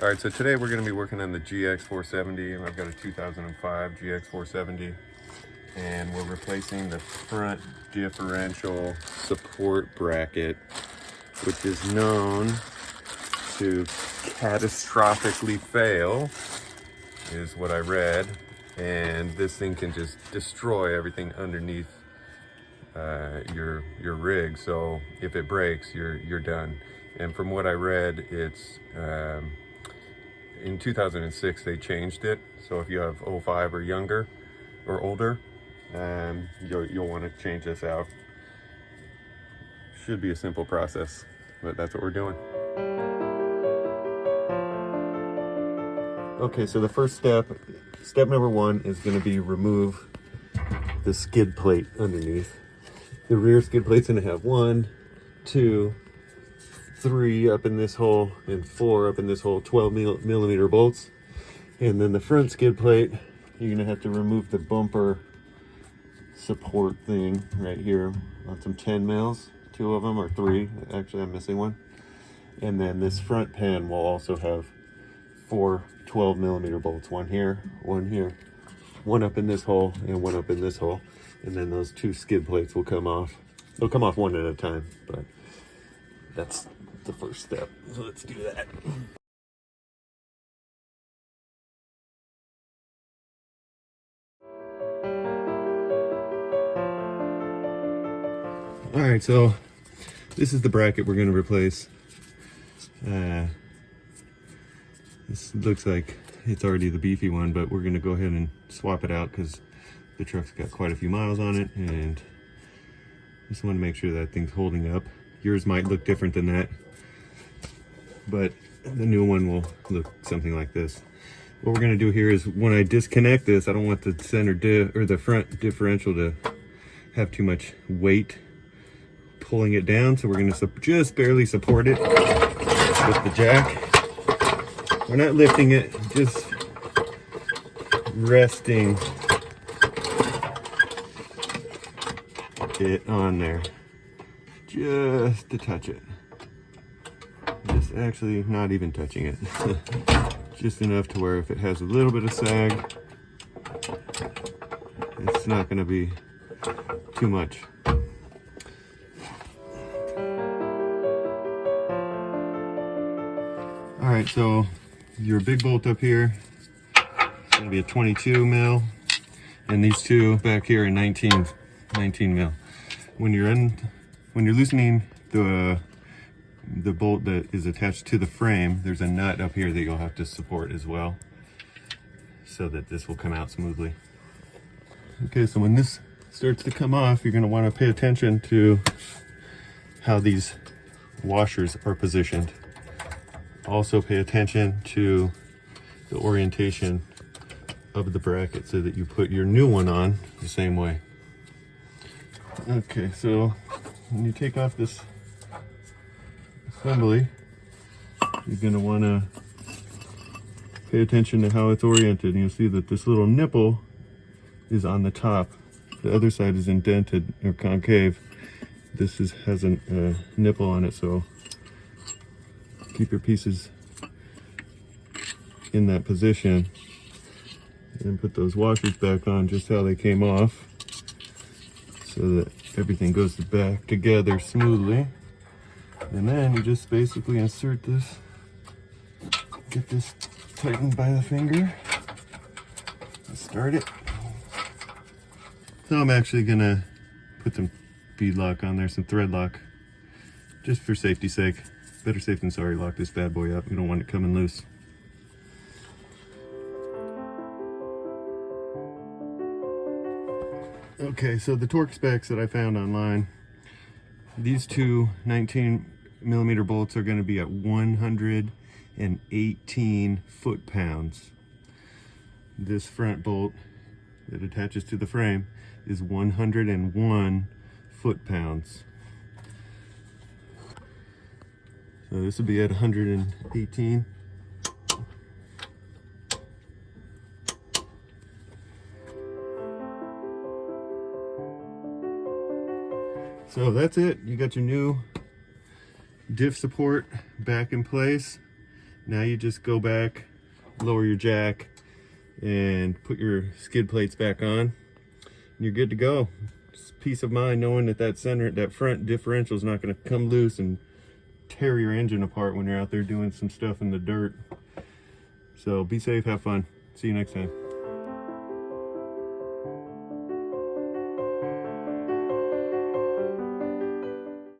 All right, so today we're going to be working on the GX 470, and I've got a 2005 GX 470, and we're replacing the front differential support bracket, which is known to catastrophically fail, is what I read, and this thing can just destroy everything underneath your rig. So if it breaks, you're done. And from what I read, it's in 2006 they changed it, so if you have 05 or younger or older, you'll want to change this out. Should be a simple process, but that's what we're doing. Okay, so the first step number one is going to be remove the skid plate underneath. The rear skid plate's going to have 1, 2, 3 up in this hole and 4 up in this hole, 12 millimeter bolts. And then the front skid plate, you're gonna have to remove the bumper support thing right here on some 10 mils, 2 of them or 3, actually I'm missing one. And then this front pan will also have 4 12 millimeter bolts, 1 here, 1 up in this hole and 1 up in this hole. And then those 2 skid plates will come off. They'll come off one at a time, but that's the first step. So let's do that. All right, so this is the bracket we're going to replace. This looks like it's already the beefy one, but we're going to go ahead and swap it out because the truck's got quite a few miles on it, and just want to make sure that thing's holding up. Yours might look different than that, but the new one will look something like this. What we're going to do here is when I disconnect this, I don't want the center or the front differential to have too much weight pulling it down, so we're going to just barely support it with the jack. We're not lifting it, just resting it on there, just to touch it. Just actually not even touching it. Just enough to where if it has a little bit of sag, it's not going to be too much. Alright, so your big bolt up here is going to be a 22 mil, and these 2 back here are 19 mil. When you're loosening the bolt that is attached to the frame, there's a nut up here that you'll have to support as well, so that this will come out smoothly. Okay, so when this starts to come off, you're going to want to pay attention to how these washers are positioned. Also pay attention to the orientation of the bracket so that you put your new one on the same way. Okay, so when you take off this assembly, you're going to want to pay attention to how it's oriented. And you'll see that this little nipple is on the top. The other side is indented or concave. This has a nipple on it, so keep your pieces in that position and put those washers back on just how they came off, so that everything goes back together smoothly. And then you just basically insert this, get this tightened by the finger, and start it. So I'm actually gonna put some bead lock on there, some thread lock, just for safety's sake. Better safe than sorry. Lock this bad boy up. We don't want it coming loose. Okay, so the torque specs that I found online, these 2 19 millimeter bolts are going to be at 118 foot-pounds. This front bolt that attaches to the frame is 101 foot-pounds. So this will be at 118. So that's it. You got your new diff support back in place. Now you just go back, lower your jack, and put your skid plates back on, and you're good to go. Just peace of mind knowing that that front differential is not going to come loose and tear your engine apart when you're out there doing some stuff in the dirt. So be safe, have fun. See you next time.